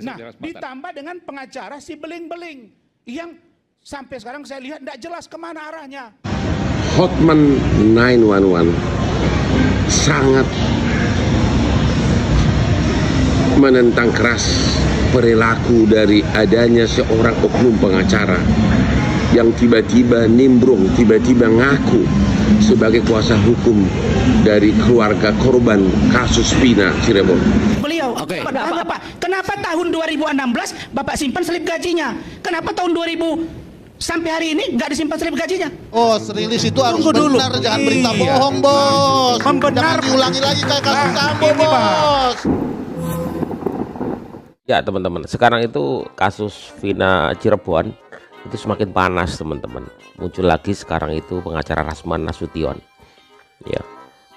Nah, ditambah dengan pengacara si beling-beling yang sampai sekarang saya lihat tidak jelas kemana arahnya. Hotman 911 sangat menentang keras perilaku dari adanya seorang oknum pengacara yang tiba-tiba nimbrung, tiba-tiba ngaku sebagai kuasa hukum dari keluarga korban kasus Vina Cirebon. Beliau, kenapa tahun 2016 Bapak simpan slip gajinya? Kenapa tahun 2000 sampai hari ini nggak disimpan slip gajinya? Oh, rilis itu harus benar, jangan berita bohong, bos. Jangan diulangi lagi kayak kasus Sambo, bos. Ya teman-teman, sekarang itu kasus Vina Cirebon itu semakin panas teman-teman. Muncul lagi sekarang itu pengacara Rasman Nasution. Ya,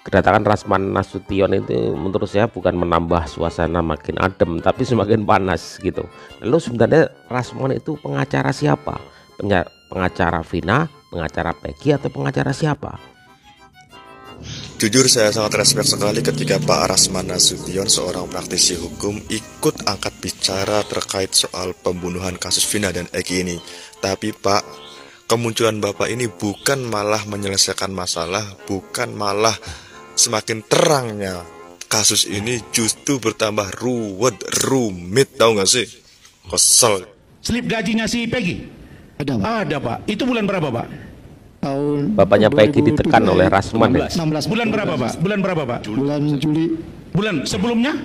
kedatangan Rasman Nasution itu menurut saya bukan menambah suasana makin adem, tapi semakin panas gitu. Lalu sebenarnya Rasman itu pengacara siapa? Pengacara Vina, pengacara Peggy, atau pengacara siapa? Jujur saya sangat respect sekali ketika Pak Rasman Nasution, seorang praktisi hukum, ikut angkat bicara terkait soal pembunuhan kasus Vina dan Eki ini. Tapi Pak, kemunculan Bapak ini bukan malah menyelesaikan masalah, bukan malah semakin terangnya kasus ini, justru bertambah rumit, tahu nggak sih? Kesel. Slip gajinya si Peggy? Ada, Pak. Ada, Pak. Itu bulan berapa, Pak? Tahun Bapaknya Peggy ditekan oleh Rasman. 16. Bulan berapa, Pak? Bulan berapa, Pak? Bulan Juli. Bulan sebelumnya?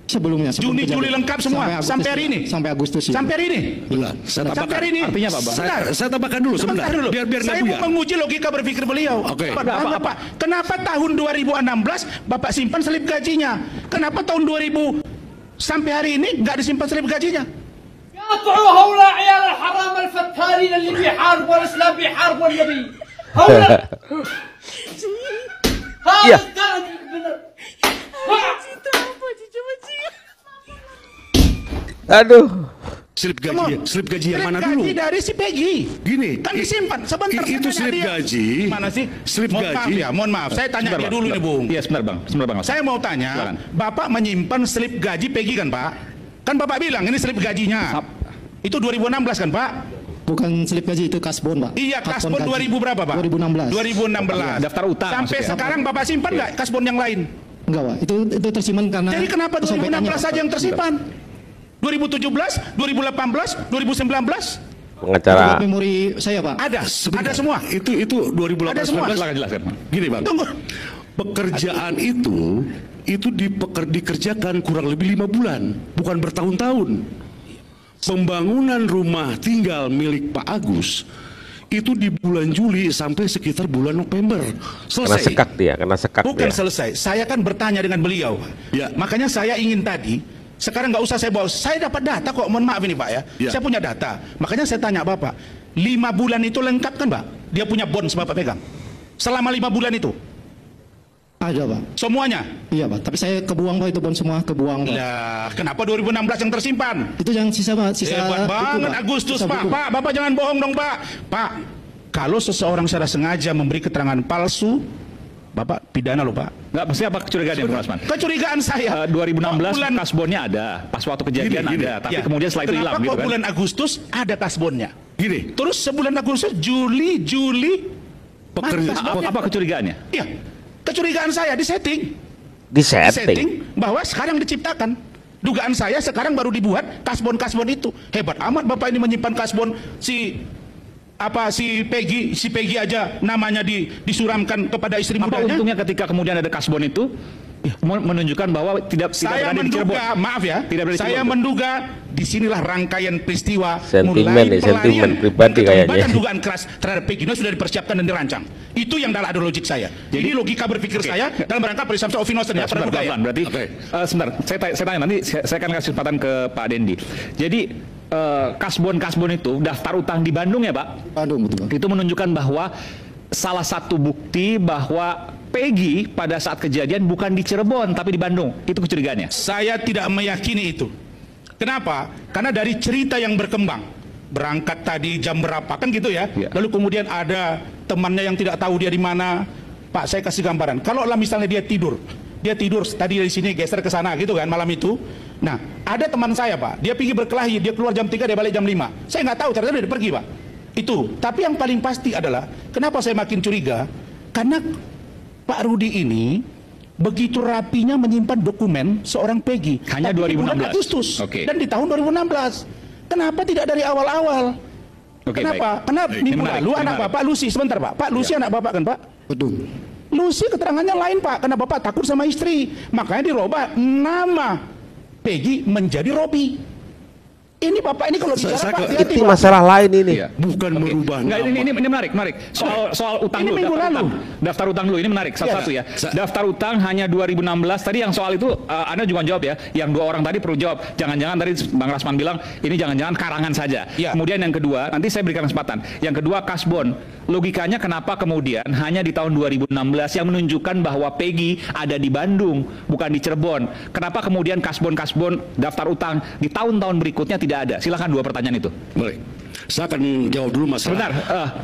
Sebelumnya. Juni, Juli lengkap semua. Sampai hari ini? Sampai Agustus. Sampai hari ini? Bulan. Sampai hari ini? Artinya apa, Pak? Saya tambahkan dulu sebentar. Biar saya mau menguji logika berpikir beliau. Oke. Pak, kenapa tahun 2016 Bapak simpan slip gajinya? Kenapa tahun 2000 sampai hari ini nggak disimpan slip gajinya? قطعوا هؤلاء عيال الحرام الفتارين اللي بيحاربوا الاسلام بيحاربوا النبي هؤلاء Iya. Aduh. Slip gaji yang mana dulu? Gaji dari si Peggy. Gini, kan disimpan sebentar. Itu slip gaji. Mana sih? Slip gaji. Mohon maaf, saya tanya dia dulu nih, Bung. Iya, sebentar Bang. Saya mau tanya, Bapak menyimpan slip gaji Peggy kan, Pak? Kan Bapak bilang ini slip gajinya. Itu 2016 kan, Pak? Bukan slip gaji, itu kasbon, Pak. Iya, kasbon 2000 berapa, Pak? 2016. 2016. Daftar utang. Sampai sekarang Bapak simpan nggak kasbon yang lain? Enggak, Pak. Itu tersimpan karena. Jadi kenapa 2016 saja yang tersimpan? 2017, 2018, 2019? Pengacara Memori saya, Pak. Ada semua. Itu 2018. Silakan jelaskan. Gini, Bang. Tunggu. Pekerjaan itu dikerjakan kurang lebih 5 bulan, bukan bertahun-tahun. Pembangunan rumah tinggal milik Pak Agus itu di bulan Juli sampai sekitar bulan November kena selesai. sekak Bukan dia. selesai. Saya kan bertanya dengan beliau. Ya. Makanya saya ingin tadi. Sekarang nggak usah saya bawa. Saya dapat data kok. Mohon maaf ini, Pak ya. Saya punya data. Makanya saya tanya Bapak. 5 bulan itu lengkap kan, Pak? Dia punya bonds Bapak pegang. Selama 5 bulan itu. Ada, Pak. Semuanya? Iya, Pak. Tapi saya kebuang, Pak, itu pun semua kebuang, Pak. Lah, kenapa 2016 yang tersimpan? Itu yang sisa, Pak. Hebat banget Agustus, Pak. Pak, Bapak jangan bohong dong, Pak. Pak, kalau seseorang secara sengaja memberi keterangan palsu, Bapak pidana loh, Pak. Nggak, mesti apa kecurigaannya, Bang Rasman? Kecurigaan saya. 2016 kasbonnya ada, pas waktu kejadian Gini. ada, tapi kemudian setelah itu hilang, Kenapa gitu kok kan? bulan Agustus ada kasbonnya? Gini. Terus sebulan Agustus, Juli, Apa kecurigaannya? Iya, kecurigaan saya disetting bahwa sekarang diciptakan. Dugaan saya sekarang baru dibuat kasbon itu. Hebat amat Bapak ini menyimpan kasbon si Peggy aja namanya disuramkan kepada istri Apa mudanya. untungnya ketika kemudian ada kasbon itu menunjukkan bahwa tidak Saya berada di Cirebon? menduga, maaf ya, Tidak berada di saya Cirebon. menduga disinilah rangkaian peristiwa Sentimen pribadi kayaknya. dugaan keras terhadap Peggy sudah dipersiapkan dan dirancang. Itu yang adalah logik saya. Jadi logika berpikir saya dalam rangka presumption of innocence ya, Sebentar, praduga ya. berarti sebentar, saya tanya nanti saya akan kasih kesempatan ke Pak Dendi. Jadi kasbon itu daftar utang di Bandung ya, Pak? Bandung, betul, Pak. Itu menunjukkan bahwa salah satu bukti bahwa Peggy pada saat kejadian bukan di Cirebon tapi di Bandung. Itu kecurigaannya. Saya tidak meyakini itu. Kenapa? Karena dari cerita yang berkembang, berangkat tadi jam berapa kan gitu ya. Lalu kemudian ada temannya yang tidak tahu dia di mana. Pak, saya kasih gambaran. Kalau misalnya dia tidur dia tidur tadi dari sini geser ke sana gitu kan malam itu. Nah, ada teman saya Pak, dia pergi berkelahi, dia keluar jam 3, dia balik jam 5. Saya nggak tahu, ternyata dia pergi Pak. Itu. Tapi yang paling pasti adalah, kenapa saya makin curiga? Karena Pak Rudi ini begitu rapinya menyimpan dokumen seorang Peggy. Hanya tapi 2016. di bulan Agustus dan di tahun 2016. Kenapa tidak dari awal-awal? Kenapa? Karena minggu lalu anak Bapak Lucy, sebentar Pak. Pak Lucy anak Bapak kan Pak? Betul. Lucy keterangannya lain Pak, karena Bapak takut sama istri. Makanya dirubah nama Peggy menjadi Robi. Ini Bapak ini kalau bicara Pak, itu masalah lain ini. Bukan merubah nama. Ini menarik. Soal utang ini dulu, minggu lalu. Daftar utang dulu, ini menarik satu-satu ya. Daftar utang hanya 2016. Tadi yang soal itu Anda juga jawab ya. Yang dua orang tadi perlu jawab. Jangan-jangan tadi Bang Rasman bilang ini jangan-jangan karangan saja. Kemudian yang kedua, nanti saya berikan kesempatan. Yang kedua kasbon. Logikanya kenapa kemudian hanya di tahun 2016 yang menunjukkan bahwa Peggy ada di Bandung, bukan di Cirebon. Kenapa kemudian kasbon daftar utang di tahun-tahun berikutnya tidak ada? Silakan dua pertanyaan itu. Boleh. Saya akan jawab dulu masalah. Sebentar,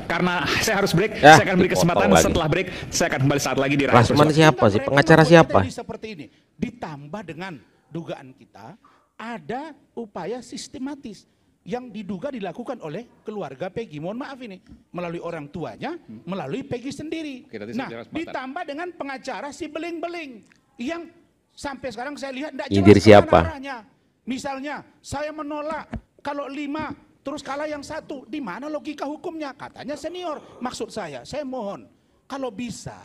karena saya harus break, saya akan beri kesempatan setelah break, saya akan kembali saat lagi di Rasman siapa sih? Pengacara siapa? Seperti ini. Ditambah dengan dugaan kita ada upaya sistematis yang diduga dilakukan oleh keluarga Peggy. Mohon maaf ini, melalui orang tuanya, melalui Peggy sendiri. Nah, ditambah dengan pengacara si beling-beling yang sampai sekarang saya lihat tidak jelas siapa? arahnya. Misalnya, saya menolak kalau 5 terus kalah yang 1. Di mana logika hukumnya? Katanya senior. Maksud saya mohon, kalau bisa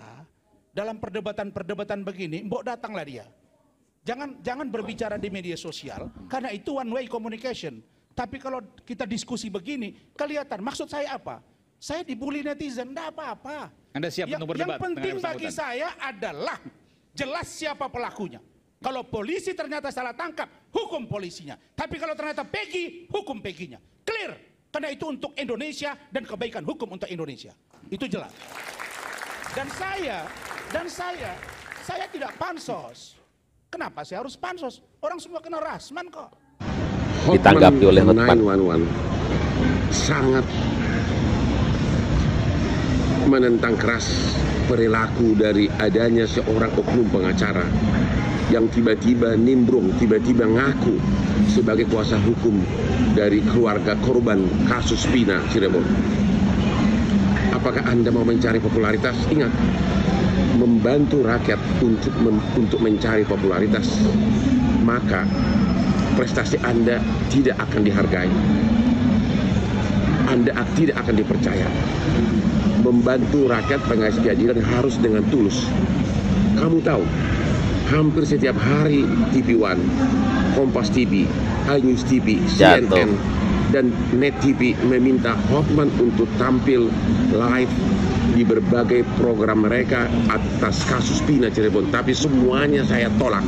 dalam perdebatan-perdebatan begini, mbok datanglah dia. Jangan berbicara di media sosial, karena itu one way communication. Tapi kalau kita diskusi begini, kelihatan maksud saya apa? Saya dibully netizen, enggak apa-apa. Anda siap untuk berdebat? Yang penting bagi saya adalah jelas siapa pelakunya. Kalau polisi ternyata salah tangkap, hukum polisinya. Tapi kalau ternyata Peggy, hukum Peggy-nya. Clear. Karena itu untuk Indonesia dan kebaikan hukum untuk Indonesia. Itu jelas. Dan saya tidak pansos. Kenapa saya harus pansos? Orang semua kena Rasman kok. Ditanggapi oleh Hotman. 911 sangat menentang keras perilaku dari adanya seorang oknum pengacara yang tiba-tiba nimbrung, tiba-tiba ngaku sebagai kuasa hukum dari keluarga korban kasus Vina Cirebon. Apakah Anda mau mencari popularitas? Ingat, membantu rakyat untuk mencari popularitas, maka prestasi Anda tidak akan dihargai, Anda tidak akan dipercaya. Membantu rakyat pengais keadilan harus dengan tulus. Kamu tahu, hampir setiap hari TV One, Kompas TV, iNews TV, CNN, dan Net TV meminta Hotman untuk tampil live di berbagai program mereka atas kasus Vina Cirebon. Tapi semuanya saya tolak.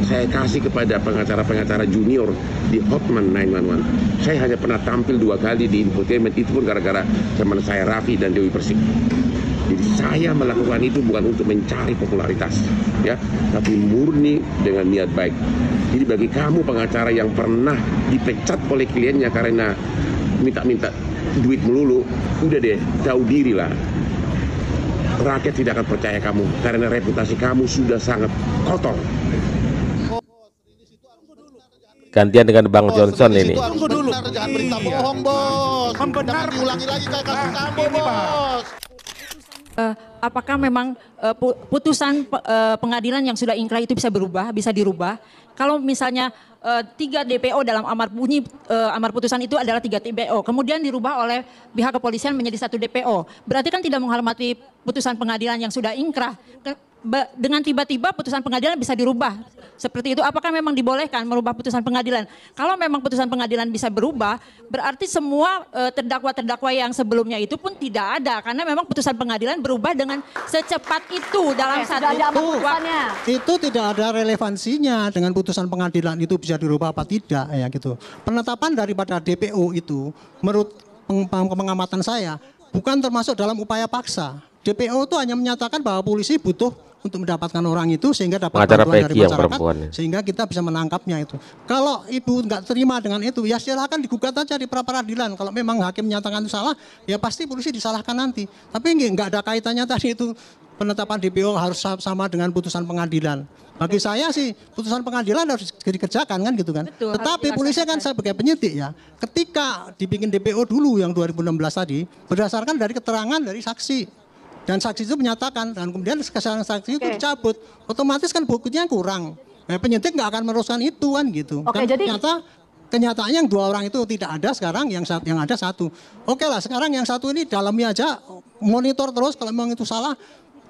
Saya kasih kepada pengacara-pengacara junior di Hotman 911. Saya hanya pernah tampil 2 kali di infotainment, itu pun gara-gara teman saya Raffi dan Dewi Persik. Jadi saya melakukan itu bukan untuk mencari popularitas, ya, tapi murni dengan niat baik. Jadi bagi kamu pengacara yang pernah dipecat oleh kliennya karena minta-minta duit melulu, udah deh, tahu diri lah. Rakyat tidak akan percaya kamu karena reputasi kamu sudah sangat kotor. Gantian dengan Bang Johnson ini. Tunggu dulu. Jangan berita bohong, Bos. Jangan diulangi lagi kayak kasus Sambo, Bos. Apakah memang putusan pengadilan yang sudah ingkrah itu bisa berubah, bisa dirubah? Kalau misalnya 3 DPO dalam amar putusan itu adalah 3 DPO, kemudian dirubah oleh pihak kepolisian menjadi 1 DPO, berarti kan tidak menghormati putusan pengadilan yang sudah ingkrah. Dengan tiba-tiba putusan pengadilan bisa dirubah seperti itu. Apakah memang dibolehkan merubah putusan pengadilan? Kalau memang putusan pengadilan bisa berubah, berarti semua terdakwa-terdakwa yang sebelumnya itu pun tidak ada, karena memang putusan pengadilan berubah dengan secepat itu dalam satu waktu. Itu tidak ada relevansinya dengan putusan pengadilan itu bisa dirubah apa tidak, ya gitu. Penetapan daripada DPO itu menurut pengamatan saya bukan termasuk dalam upaya paksa. DPO itu hanya menyatakan bahwa polisi butuh untuk mendapatkan orang itu sehingga dapat bantuan dari masyarakat, sehingga kita bisa menangkapnya itu. Kalau ibu nggak terima dengan itu, ya silakan digugat aja di pra-peradilan. Kalau memang hakim menyatakan itu salah, ya pasti polisi disalahkan nanti. Tapi nggak ada kaitannya tadi itu penetapan DPO harus sama dengan putusan pengadilan. Bagi saya sih putusan pengadilan harus dikerjakan kan gitu kan. Betul, Tetapi polisi kan sebagai penyidik ya, ketika dibikin DPO dulu yang 2016 tadi berdasarkan dari keterangan dari saksi. Dan saksi itu menyatakan dan kemudian kesaksian saksi itu dicabut. Otomatis kan buktinya kurang. Penyidik nggak akan meneruskan itu kan gitu. Oke, Dan jadi kenyataannya yang 2 orang itu tidak ada sekarang, yang ada 1. Oke lah, sekarang yang 1 ini dalami aja, monitor terus kalau memang itu salah,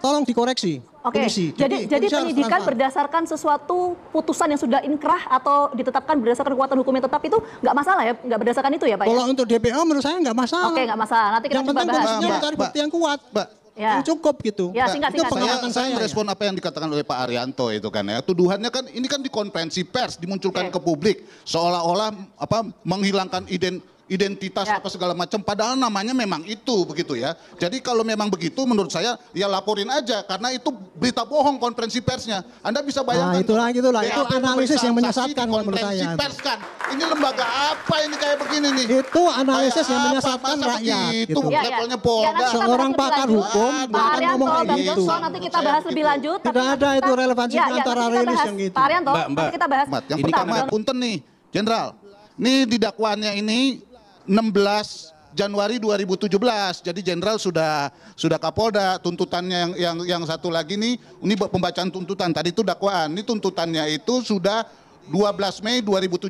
tolong dikoreksi. Oke, polisi. jadi penyidikan berdasarkan sesuatu putusan yang sudah inkrah atau ditetapkan berdasarkan kekuatan hukum yang tetap itu nggak masalah ya, nggak berdasarkan itu ya Pak? Kalau untuk DPO menurut saya nggak masalah. Oke, nggak masalah. Nanti kita yang coba penting bahas. polisinya mencari bukti yang kuat, yang cukup gitu. Ya, singkat. Saya merespon apa yang dikatakan oleh Pak Arianto itu kan ya. Tuduhannya kan ini kan di konferensi pers dimunculkan ke publik seolah-olah menghilangkan identitas apa segala macam, padahal namanya memang itu begitu ya. Jadi kalau memang begitu menurut saya ya laporin aja karena itu berita bohong konferensi persnya. Anda bisa bayangkan. Itulah itu analisis yang menyesatkan menurut saya. Pers kan. Ini lembaga apa ini kayak begini nih? Itu analisis yang menyesatkan rakyat. Itu levelnya Polda. Seorang pakar hukum akan ngomong kayak gitu. Nanti kita bahas lebih lanjut. Tidak ada itu relevansinya antara rilis yang gitu. Pak Arianto, nanti kita bahas. Yang pertama, punten nih, Jenderal. Ini di dakwaannya ini 16 Januari 2017. Jadi Jenderal sudah Kapolda. Tuntutannya yang satu lagi nih, ini pembacaan tuntutan. Tadi itu dakwaan. Ini tuntutannya itu sudah 12 Mei 2017,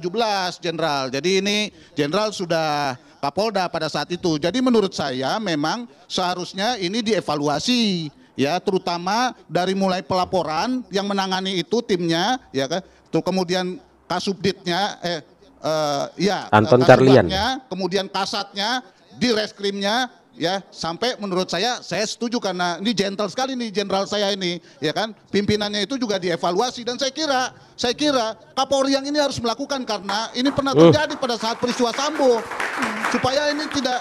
Jenderal. Jadi ini Jenderal sudah Kapolda pada saat itu. Jadi menurut saya memang seharusnya ini dievaluasi ya, terutama dari mulai pelaporan yang menangani itu timnya ya kan. Tuh kemudian Kasubditnya Anton Carlian, kemudian kasatnya, di reskrimnya ya, sampai menurut saya setuju karena ini gentle sekali nih jenderal saya ini ya kan, pimpinannya itu juga dievaluasi dan saya kira Kapolri yang ini harus melakukan karena ini pernah terjadi pada saat peristiwa Sambo, supaya ini tidak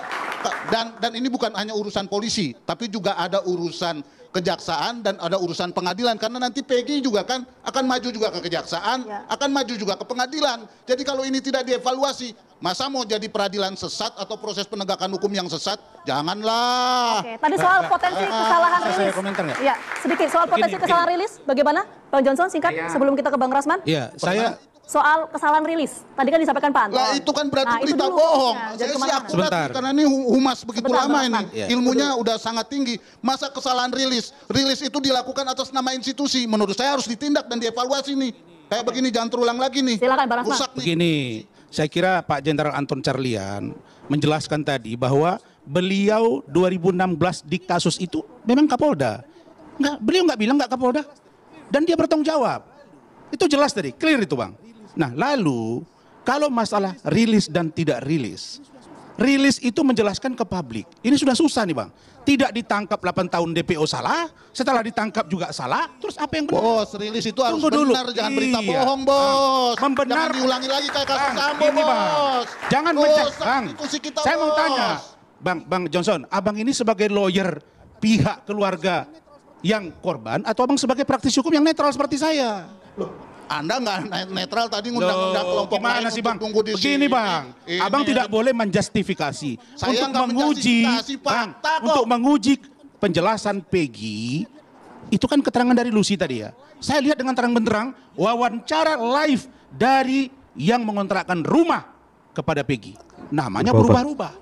dan ini bukan hanya urusan polisi tapi juga ada urusan kejaksaan dan ada urusan pengadilan karena nanti Peggy juga kan akan maju juga ke kejaksaan, akan maju juga ke pengadilan. Jadi kalau ini tidak dievaluasi, masa mau jadi peradilan sesat atau proses penegakan hukum yang sesat? Janganlah. Oke, tadi soal potensi kesalahan rilis. Saya komentar nggak? Ya, sedikit soal potensi kesalahan rilis. Bagaimana, Bang Johnson? Singkat sebelum kita ke Bang Rasman. Iya, soal kesalahan rilis. Tadi kan disampaikan Pak Anton. Lah itu kan berarti berita bohong. Saya sih akurat karena ini humas begitu lama ini. Ilmunya udah sangat tinggi. Masa kesalahan rilis? Rilis itu dilakukan atas nama institusi. Menurut saya harus ditindak dan dievaluasi nih. Kayak begini jangan terulang lagi nih. Silakan Bang Rasman. Rusak nih. Begini, saya kira Pak Jenderal Anton Carlian menjelaskan tadi bahwa beliau 2016 di kasus itu memang Kapolda. Beliau nggak bilang nggak Kapolda. Dan dia bertanggung jawab. Itu jelas tadi, clear itu Bang. Nah lalu kalau masalah rilis dan tidak rilis, rilis itu menjelaskan ke publik. Ini sudah susah nih Bang. Tidak ditangkap 8 tahun DPO salah, setelah ditangkap juga salah, terus apa yang benar? Bos, rilis itu harus benar, jangan berita bohong bos. Membenar. Jangan diulangi lagi kayak kasus Sambo bos. Jangan Bang. Saya mau tanya, Bang Johnson, abang ini sebagai lawyer pihak keluarga yang korban atau abang sebagai praktisi hukum yang netral seperti saya? Anda nggak netral tadi ngundang-undang kelompok gimana lain sih Bang? tunggu di Begini sini. Bang, abang tidak boleh menjustifikasi Saya untuk menguji Bang, untuk menguji penjelasan Peggy. Itu kan keterangan dari Lucy tadi ya. Saya lihat dengan terang benderang wawancara live dari yang mengontrakkan rumah kepada Peggy. Namanya berubah-ubah.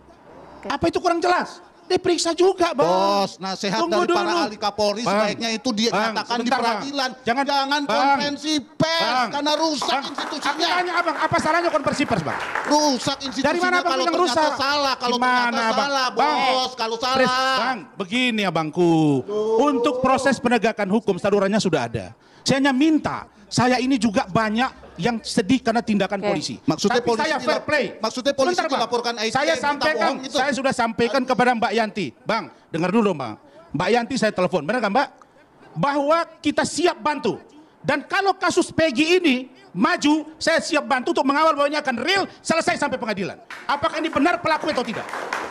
Apa itu kurang jelas? Diperiksa juga Bang. Bos, nasihat dari para ahli Kapolri sebaiknya itu dinyatakan di peradilan. Jangan konferensi pers karena rusak institusinya. Aku tanya Abang, apa salahnya konferensi pers Bang? Rusak institusinya. Dari mana Abang bilang rusak? Salah, kalau gimana ternyata salah bos, kalau salah. Bang, begini abangku. Untuk proses penegakan hukum salurannya sudah ada. Saya hanya minta, saya ini juga banyak yang sedih karena tindakan polisi. Maksudnya tapi polisi saya fair play. Maksudnya polisi dilaporkan ITE. Saya sudah sampaikan kepada Mbak Yanti. Bang, dengar dulu Bang. Mbak Yanti saya telepon, benar kan Mbak? Bahwa kita siap bantu. Dan kalau kasus Peggy ini maju, saya siap bantu untuk mengawal bahwa ini akan real selesai sampai pengadilan. Apakah ini benar pelaku atau tidak?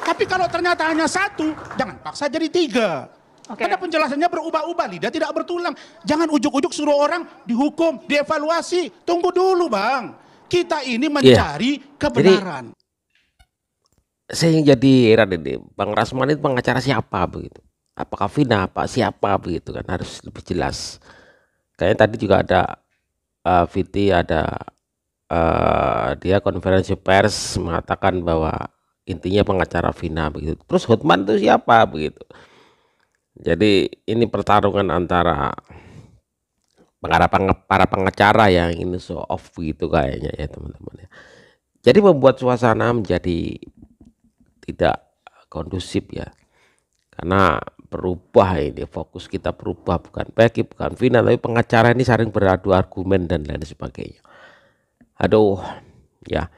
Tapi kalau ternyata hanya satu, jangan paksa jadi 3. Karena penjelasannya berubah-ubah, lidah tidak bertulang. Jangan ujuk-ujuk suruh orang dihukum, dievaluasi. Tunggu dulu Bang. Kita ini mencari kebenaran. Jadi, saya yang jadi heran ini, Bang Rasman itu pengacara siapa begitu? apakah Vina, apa siapa begitu kan, harus lebih jelas. Kayaknya tadi juga ada Viti, ada dia konferensi pers mengatakan bahwa intinya pengacara Vina begitu. Terus Hotman itu siapa begitu. Jadi ini pertarungan antara para pengacara yang ini show off begitu kayaknya ya teman-teman ya. Jadi membuat suasana menjadi tidak kondusif ya. Karena berubah ini, fokus kita berubah, bukan Peggy, bukan Vina, tapi pengacara ini saling beradu argumen dan lain sebagainya. Aduh, ya.